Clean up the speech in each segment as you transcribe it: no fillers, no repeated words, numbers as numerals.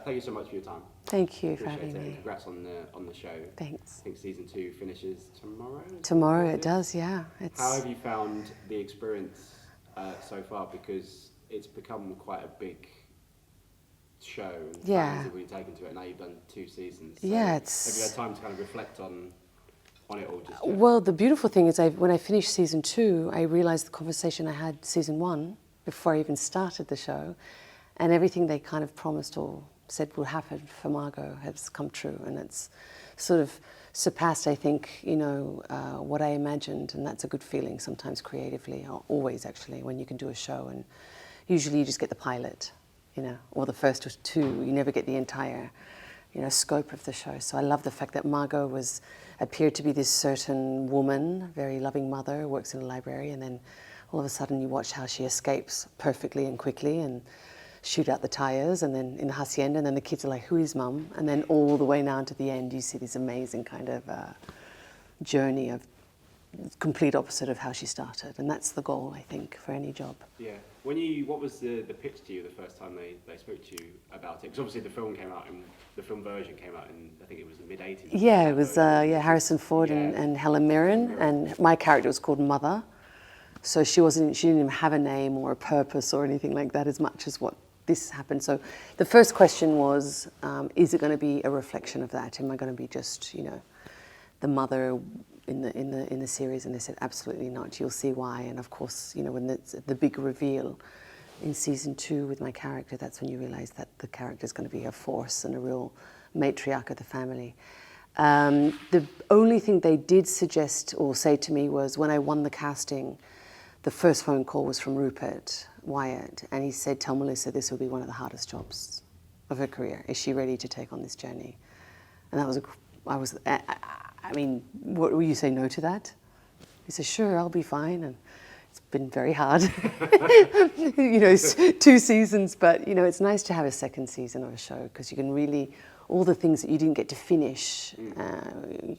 Thank you so much for your time. Thank you for Appreciate having it. me. Congrats on the show. Thanks. I think season 2 finishes tomorrow. Tomorrow it does, yeah. How have you found the experience so far? Because it's become quite a big show. And fans have really taken to it. Now you've done 2 seasons. So yeah, have you had time to kind of reflect on it all? Just yet? Well, the beautiful thing is when I finished season 2, I realised the conversation I had season 1 before I even started the show, and everything they kind of promised or said would happen for Margot has come true, and it's sort of surpassed, I think, what I imagined, and that's a good feeling sometimes creatively, or always actually, when you can do a show, and usually you just get the pilot, or the first 2, you never get the entire, scope of the show. So I love the fact that Margot appeared to be this certain woman, very loving mother, works in a library, and then all of a sudden you watch how she escapes perfectly and quickly and shoot out the tires, and then in the hacienda, and then the kids are like, who is mum? And then all the way now to the end, you see this amazing kind of journey of complete opposite of how she started. And that's the goal, I think, for any job. Yeah. What was the pitch to you the first time they spoke to you about it? Because obviously the film version came out in, I think it was the mid-80s. Yeah, it was Harrison Ford and Helen Mirren, and my character was called Mother. So she didn't even have a name or a purpose or anything like that as much as what this happened. So the first question was, is it going to be a reflection of that? Am I going to be just, the mother in the series? And they said, absolutely not. You'll see why. And of course, when the big reveal in season 2 with my character, that's when you realize that the character is going to be a force and a real matriarch of the family. The only thing they did suggest or say to me was when I won the casting, the first phone call was from Rupert Wyatt, and he said, tell Melissa this will be one of the hardest jobs of her career. Is she ready to take on this journey? And that was, I mean, what will you say no to that? He said, sure, I'll be fine. And it's been very hard, 2 seasons, but it's nice to have a second season of a show because you can really, all the things that you didn't get to finish,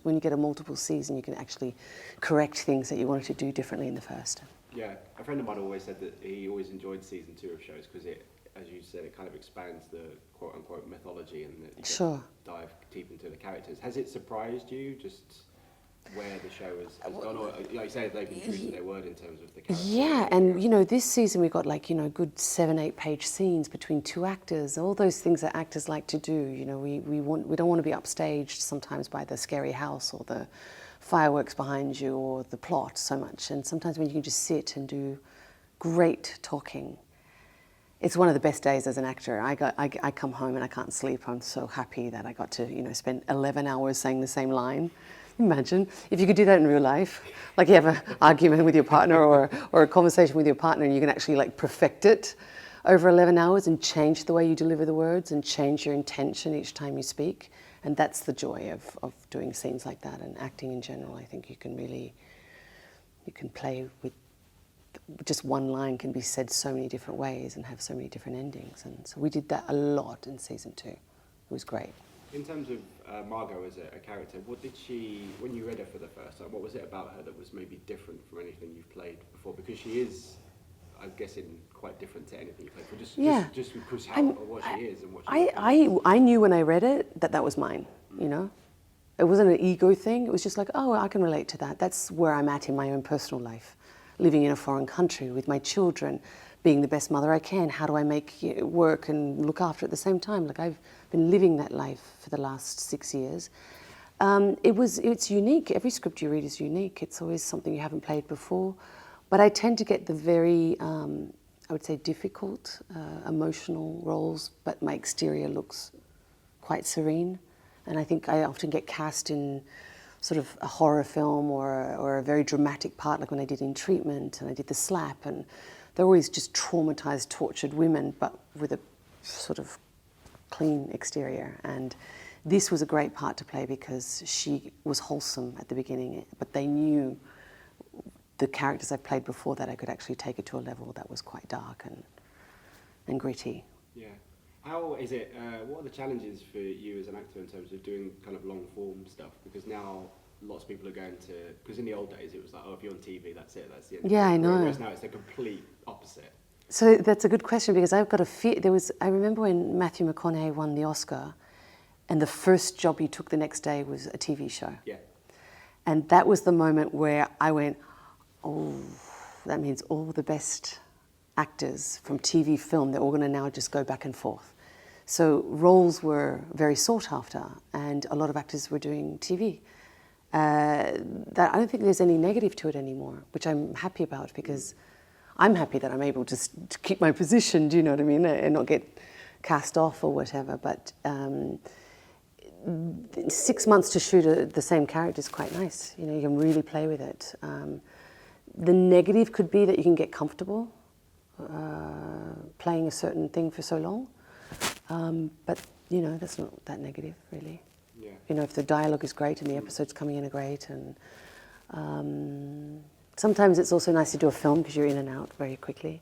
when you get a multiple season, you can actually correct things that you wanted to do differently in the first. Yeah, a friend of mine always said that he always enjoyed season 2 of shows because it, as you said, it kind of expands the quote-unquote mythology and that you dive deep into the characters. Has it surprised you just where the show has gone? Or, like you say, they've been true to their word in terms of the characters? Yeah, and this season we got good 7-8 page scenes between 2 actors, all those things that actors like to do. We don't want to be upstaged sometimes by the scary house or the fireworks behind you or the plot so much, and sometimes when you can just sit and do great talking, it's one of the best days as an actor. I come home and I can't sleep. I'm so happy that I got to spend 11 hours saying the same line. Imagine if you could do that in real life, like you have an argument with your partner or a conversation with your partner and you can actually perfect it over 11 hours and change the way you deliver the words and change your intention each time you speak. And that's the joy of doing scenes like that and acting in general. I think you can play with just one line can be said so many different ways and have so many different endings. And so we did that a lot in season 2. It was great. In terms of Margot as a character, what did she, when you read her for the first time, what was it about her that was maybe different from anything you've played before? Because she is, I'm guessing, quite different to anything you've played before. Just because what she is and what she is. I knew when I read it that was mine, It wasn't an ego thing. It was just like, oh, I can relate to that. That's where I'm at in my own personal life. Living in a foreign country with my children, being the best mother I can. How do I make it work and look after at the same time? I've been living that life for the last 6 years. It's unique. Every script you read is unique. It's always something you haven't played before. But I tend to get the very, I would say, difficult, emotional roles, but my exterior looks quite serene. And I think I often get cast in sort of a horror film or a very dramatic part, like when I did In Treatment and I did The Slap, and they're always just traumatized, tortured women, but with a sort of clean exterior. And this was a great part to play because she was wholesome at the beginning, but they knew the characters I played before that I could actually take it to a level that was quite dark and gritty. Yeah. How is it, what are the challenges for you as an actor in terms of doing kind of long form stuff? Because now lots of people are going to, because in the old days it was like, oh, if you're on TV, that's it, that's the end. Yeah, I know. Whereas now it's the complete opposite. So that's a good question, because I've got a fear. I remember when Matthew McConaughey won the Oscar, and the first job he took the next day was a TV show. Yeah. And that was the moment where I went, oh, that means all the best actors from TV, film, they're all going to now just go back and forth. So roles were very sought after, and a lot of actors were doing TV. That I don't think there's any negative to it anymore, which I'm happy about, because I'm happy that I'm able to keep my position, do you know what I mean, and not get cast off or whatever. But 6 months to shoot the same character is quite nice. You know, you can really play with it. The negative could be that you can get comfortable playing a certain thing for so long. But, you know, that's not that negative, really. Yeah. You know, if the dialogue is great and the episodes coming in are great, and sometimes it's also nice to do a film because you're in and out very quickly.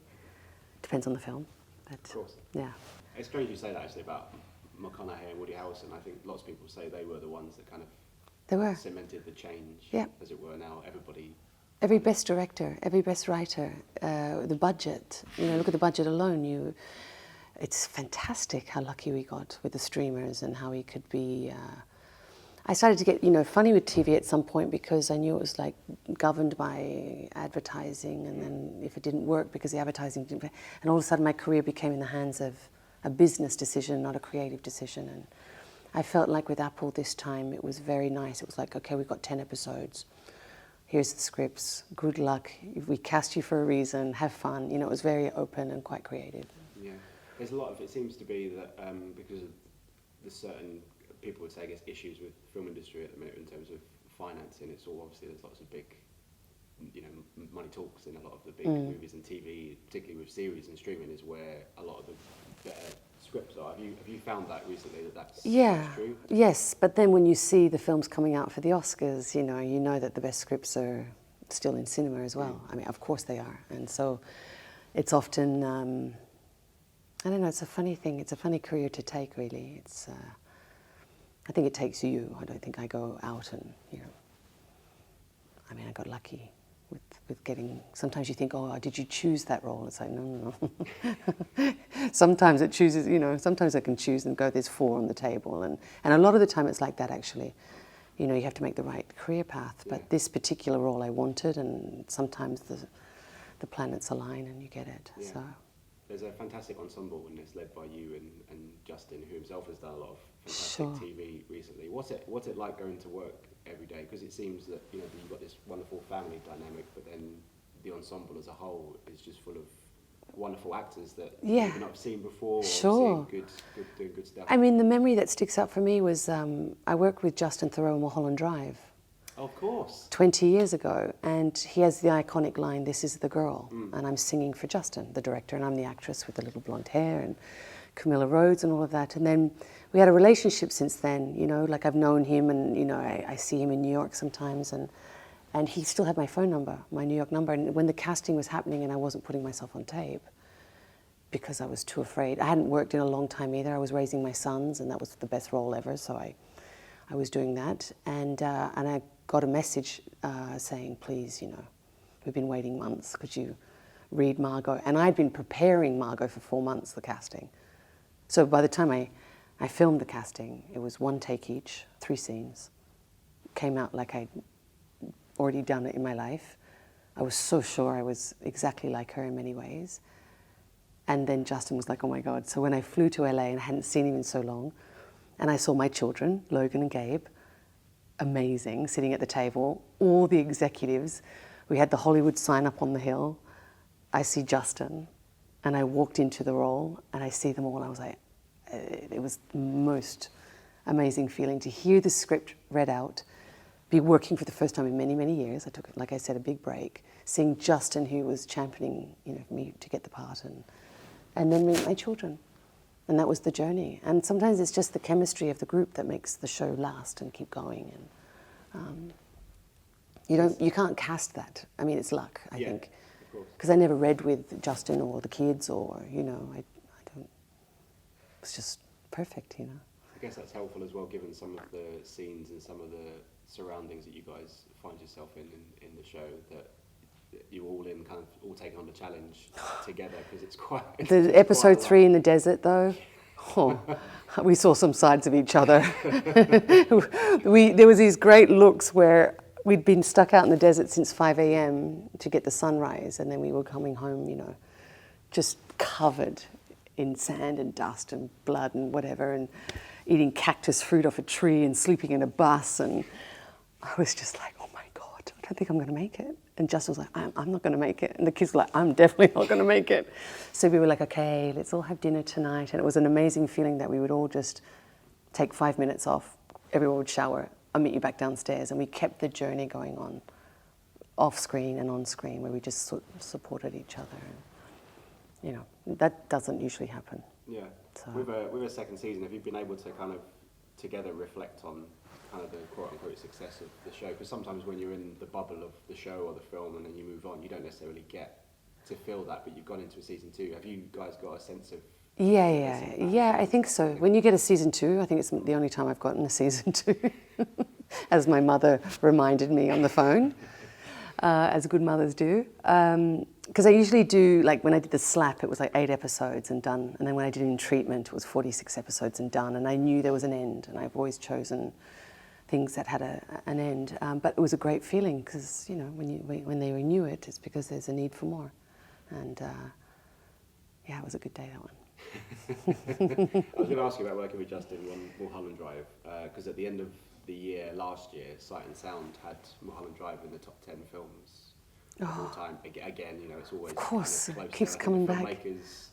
Depends on the film. But, of course. Yeah. It's strange you say that, actually, about McConaughey and Woody Harrelson. I think lots of people say they were the ones that kind of cemented the change, as it were. Now everybody... Every best director, every best writer, the budget. You know, look at the budget alone. It's fantastic how lucky we got with the streamers, and how we could be... I started to get, you know, funny with TV at some point, because I knew it was like governed by advertising, and then if it didn't work because the advertising didn't... And all of a sudden my career became in the hands of a business decision, not a creative decision. And I felt like with Apple this time, it was very nice. It was like, okay, we've got 10 episodes. Here's the scripts. Good luck. We cast you for a reason. Have fun. You know, it was very open and quite creative. Yeah. There's a lot of... It seems to be that because of the certain... People would say, I guess, issues with the film industry at the minute in terms of financing. It's all, obviously, there's lots of big, you know, money talks in a lot of the big movies and TV, particularly with series and streaming, is where a lot of the better scripts are. Have you found that recently, that's true? Yes, but then when you see the films coming out for the Oscars, you know that the best scripts are still in cinema as well. I mean, of course they are. And so it's often, I don't know, it's a funny thing. It's a funny career to take, really. It's... I think it takes you. I don't think I go out and, you know... I mean, I got lucky with getting... Sometimes you think, oh, did you choose that role? It's like, no. Sometimes it chooses, you know, sometimes I can choose and go, there's 4 on the table. And a lot of the time it's like that, actually. You know, you have to make the right career path. But this particular role I wanted, and sometimes the planets align and you get it. Yeah. So... There's a fantastic ensemble, and it's led by you and Justin, who himself has done a lot of fantastic TV recently. What's it like going to work every day? Because it seems that, you know, you've got this wonderful family dynamic, but then the ensemble as a whole is just full of wonderful actors that you've not seen before, or seeing doing good stuff. I mean, the memory that sticks out for me was I worked with Justin Theroux in Mulholland Drive. Of course. 20 years ago, and he has the iconic line, "This is the girl," and I'm singing for Justin, the director, and I'm the actress with the little blonde hair and Camilla Rhodes and all of that. And then we had a relationship since then, you know, like I've known him, and, you know, I see him in New York sometimes, and he still had my phone number, my New York number. And when the casting was happening and I wasn't putting myself on tape because I was too afraid, I hadn't worked in a long time either. I was raising my sons, and that was the best role ever, so I was doing that. And I got a message saying, please, you know, we've been waiting months, could you read Margot? And I'd been preparing Margot for 4 months, the casting. So by the time I filmed the casting, it was 1 take each, 3 scenes. Came out like I'd already done it in my life. I was so sure I was exactly like her in many ways. And then Justin was like, oh my God. So when I flew to LA and I hadn't seen him in so long, and I saw my children, Logan and Gabe, amazing, sitting at the table, all the executives. We had the Hollywood sign up on the hill. I see Justin, and I walked into the role, and I see them all, and I was like, it was the most amazing feeling to hear the script read out, be working for the first time in many, many years. I took, like I said, a big break, seeing Justin, who was championing, you know, me to get the part, and then meet my children. And that was the journey. And sometimes it's just the chemistry of the group that makes the show last and keep going. And you can't cast that. I mean, it's luck, I think. Because I never read with Justin or the kids, or, you know, I don't. It's just perfect, you know. I guess that's helpful as well, given some of the scenes and some of the surroundings that you guys find yourself in the show, that you all in kind of all taking on the challenge together, because it's quite... The episode 3 in the desert, though, we saw some sides of each other. There was these great looks where we'd been stuck out in the desert since 5 a.m. to get the sunrise, and then we were coming home, you know, just covered in sand and dust and blood and whatever, and eating cactus fruit off a tree and sleeping in a bus. And I was just like, oh my God, I don't think I'm going to make it. And Justin was like, I'm not going to make it. And the kids were like, I'm definitely not going to make it. So we were like, okay, let's all have dinner tonight. And it was an amazing feeling that we would all just take 5 minutes off. Everyone would shower. I'll meet you back downstairs. And we kept the journey going on, off screen and on screen, where we just supported each other. And, you know, that doesn't usually happen. Yeah. So. With a second season, have you been able to kind of together reflect on kind of the quote-unquote success of the show? Because sometimes when you're in the bubble of the show or the film and then you move on, you don't necessarily get to feel that, but you've gone into a season 2. Have you guys got a sense of... Yeah, I think so. When you get a season 2, I think it's the only time I've gotten a season 2, as my mother reminded me on the phone, as good mothers do. Because I usually do, like when I did The Slap, it was like 8 episodes and done. And then when I did In Treatment, it was 46 episodes and done. And I knew there was an end, and I've always chosen things that had an end. But it was a great feeling, because, you know, when they renew it, it's because there's a need for more. And yeah, it was a good day, that one. I was going to ask you about working with Justin on Mulholland Drive, because at the end of the year, last year, Sight and Sound had Mulholland Drive in the top 10 films of all time. Again, you know, it's always... Of course, kind of it keeps coming back. Filmmakers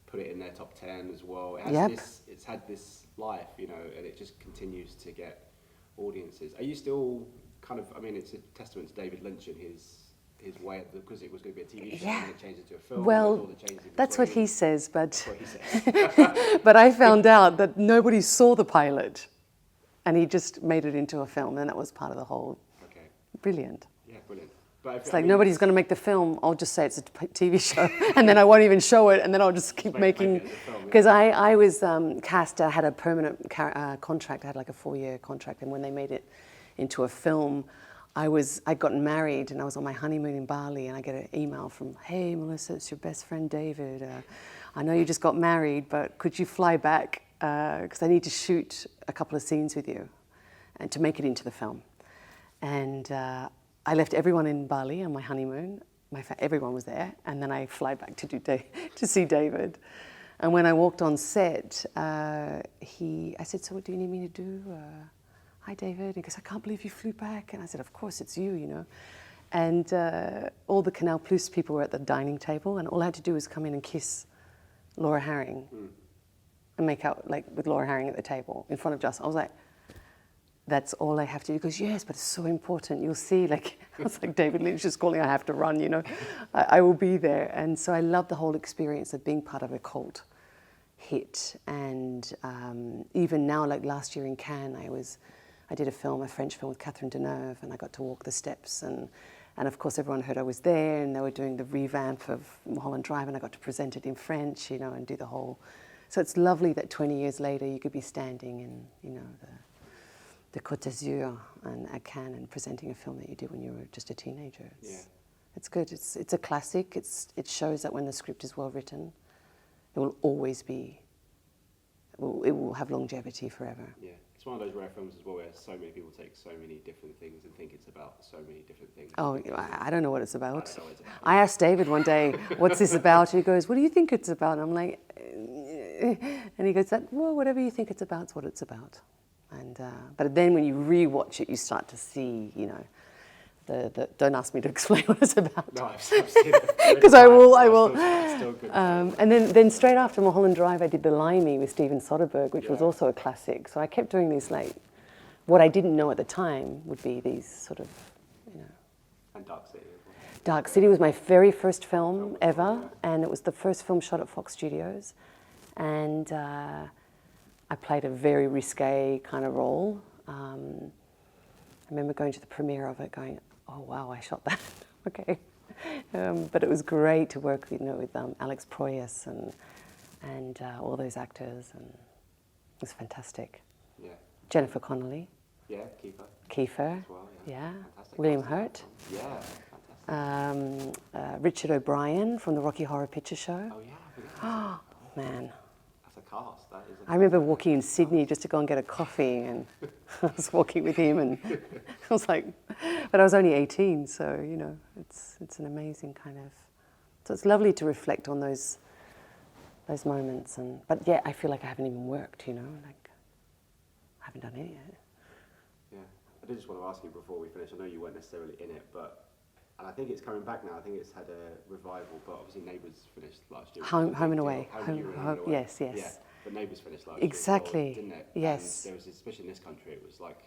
put it in their top 10 as well. It's had this life, you know, and it just continues to get audiences. Are you still kind of... I mean, it's a testament to David Lynch and his way, because it was going to be a TV show and it changed into a film. Well, that's what he says, but... That's what he says. But I found out that nobody saw the pilot, and he just made it into a film, and that was part of the whole... Okay. Brilliant. Yeah, brilliant. But it's like, nobody's going to make the film, I'll just say it's a TV show, and then I won't even show it, and then I'll just keep making... Because I was cast, I had a permanent contract, I had like a 4-year contract, and when they made it into a film, I'd gotten married, and I was on my honeymoon in Bali, and I get an email from, hey, Melissa, it's your best friend David. I know you just got married, but could you fly back? Because I need to shoot a couple of scenes with you and to make it into the film. And I left everyone in Bali on my honeymoon. Everyone was there, and then I fly back to see David. And when I walked on set, I said, so what do you need me to do? Hi, David. He goes, I can't believe you flew back. And I said, of course, it's you, you know. And all the Canal Plus people were at the dining table, and all I had to do was come in and kiss Laura Harring and make out like with Laura Harring at the table in front of Justin. I was like, that's all I have to do. He goes, yes, but it's so important. You'll see. Like, I was like, David Lynch is calling. I have to run, you know. I will be there. And so I love the whole experience of being part of a cult hit. And even now, like last year in Cannes, I did a French film with Catherine Deneuve, and I got to walk the steps, and of course everyone heard I was there, and they were doing the revamp of Mulholland Drive, and I got to present it in French, you know, and do the whole. So it's lovely that 20 years later you could be standing in, you know, the Côte d'Azur and at Cannes and presenting a film that you did when you were just a teenager. It's good. It's a classic. It shows that when the script is well written, it will always be. It will have longevity forever. Yeah. It's one of those rare films as well where so many people take so many different things and think it's about so many different things. Oh, I don't know what it's about. I asked David one day, what's this about? He goes, what do you think it's about? And I'm like, and he goes, well, whatever you think it's about, it's what it's about. And but then when you rewatch it, you start to see, you know, don't ask me to explain what it's about. No, I've seen it. Because I will. Still good. And then straight after Mulholland Drive, I did The Limey with Steven Soderbergh, which was also a classic. So I kept doing these, like, what I didn't know at the time would be these sort of, you know. And Dark City as well. Dark City was my very first film ever, and it was the first film shot at Fox Studios. And I played a very risque kind of role. I remember going to the premiere of it going, oh, wow, I shot that. Okay. But it was great to work with Alex Proyas and all those actors, and it was fantastic. Yeah. Jennifer Connelly. Yeah, Kiefer. Kiefer. As well, yeah. William Hurt. Yeah, fantastic. Richard O'Brien from the Rocky Horror Picture Show. Oh yeah. Oh, man. That's a cast. That is. I remember walking in Sydney just to go and get a coffee, and I was walking with him, and I was like, but I was only 18, so you know, it's an amazing kind of. So it's lovely to reflect on those moments, but yeah, I feel like I haven't even worked, you know, like I haven't done it yet. Yeah, I did just want to ask you before we finish. I know you weren't necessarily in it, and I think it's coming back now. I think it's had a revival, but obviously Neighbours finished last year. Home and Away. Home and Away. Yes. Yeah, but Neighbours finished last exactly. year, as well, didn't it? Yes. And there was, especially in this country, it was like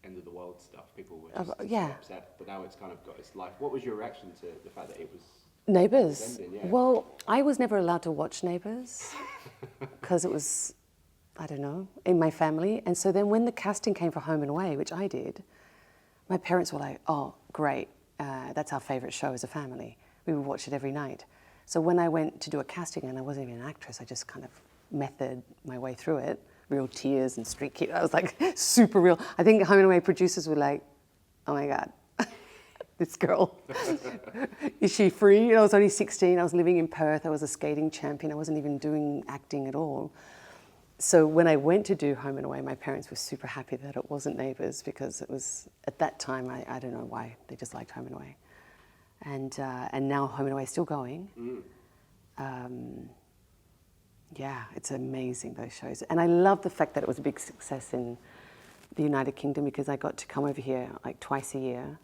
end of the world stuff. People were just upset, but now it's kind of got its life. What was your reaction to the fact that it was? Neighbours. Ending, yeah. Well, I was never allowed to watch Neighbours because it was, I don't know, in my family. And so then when the casting came for Home and Away, which I did, my parents were like, oh, great, that's our favourite show as a family. We would watch it every night. So when I went to do a casting, and I wasn't even an actress, I just kind of methoded my way through it, real tears and streaky. I was like super real. I think Home and Away producers were like, oh my God. This girl, is she free? You know, I was only 16, I was living in Perth, I was a skating champion, I wasn't even doing acting at all. So when I went to do Home and Away, my parents were super happy that it wasn't Neighbours, because it was, at that time, I don't know why, they just liked Home and Away. And now Home and Away is still going. Yeah, it's amazing, those shows. And I love the fact that it was a big success in the United Kingdom, because I got to come over here like twice a year.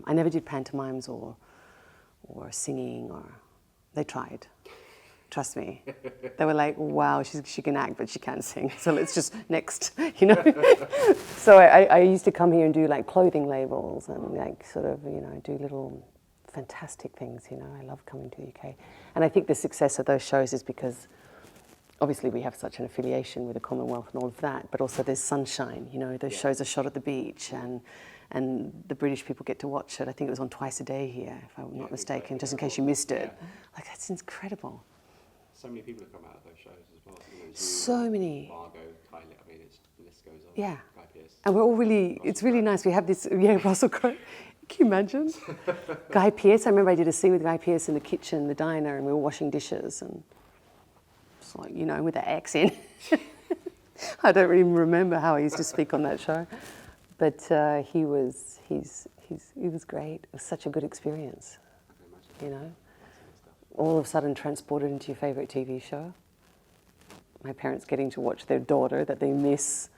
I never did pantomimes or singing, or they tried. Trust me. They were like, wow, she can act, but she can't sing. So let's just, next, you know. So I used to come here and do like clothing labels and like sort of, you know, do little fantastic things, you know. I love coming to the UK. And I think the success of those shows is because obviously we have such an affiliation with the Commonwealth and all of that, but also there's sunshine, you know, those shows are shot at the beach, and the British people get to watch it. I think it was on twice a day here, if I'm not mistaken, just in case you missed it. Like, that's incredible. So many people have come out of those shows as well. You know, so many. Margot, Kylie, I mean, the list goes on. Yeah. Guy Pearce. And we're all really, it's really nice. We have this, Russell Crowe. Can you imagine? Guy Pearce, I remember I did a scene with Guy Pearce in the kitchen, the diner, and we were washing dishes, and it's like, you know, with the accent. I don't even remember how I used to speak on that show. But he was great. It was such a good experience, you know. All of a sudden transported into your favourite TV show. My parents getting to watch their daughter that they miss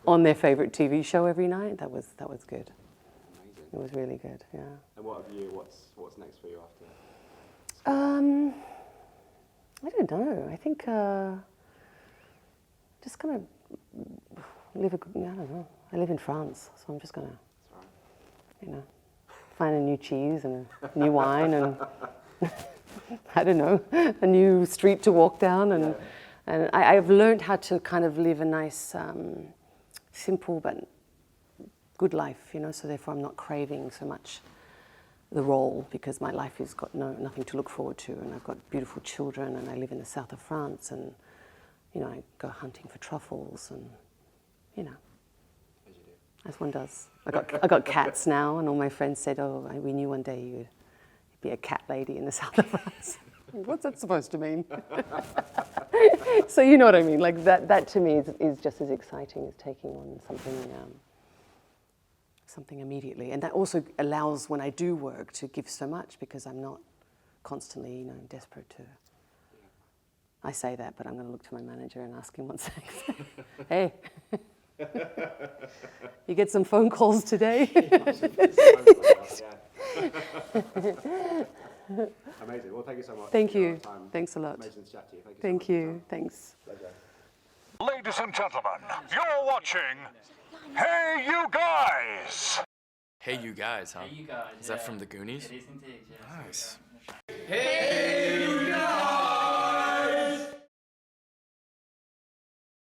on their favourite TV show every night. That was good. Amazing. It was really good, yeah. And what's next for you after? I don't know. I think just gonna live I don't know. I live in France, so I'm just gonna, you know, find a new cheese and a new wine and I don't know, a new street to walk down, and I've learned how to kind of live a nice, simple but good life, you know. So therefore, I'm not craving so much the role, because my life has got nothing to look forward to, and I've got beautiful children, and I live in the south of France, and you know, I go hunting for truffles, and you know. As one does. I got cats now, and all my friends said, "Oh, we knew one day you'd be a cat lady in the south of France." What's that supposed to mean? So you know what I mean. Like that to me is just as exciting as taking on something immediately, and that also allows, when I do work, to give so much, because I'm not constantly, you know, desperate to. I say that, but I'm going to look to my manager and ask him one second. Hey. You get some phone calls today? Amazing. Well, thank you so much. Thank you. Thanks a lot. Amazing to chat to you. Thank you. Thanks. Pleasure. Ladies and gentlemen, you're watching Hey You Guys! Hey You Guys, huh? Hey, you guys. Is that from the Goonies? It is indeed, yes. Nice. Hey!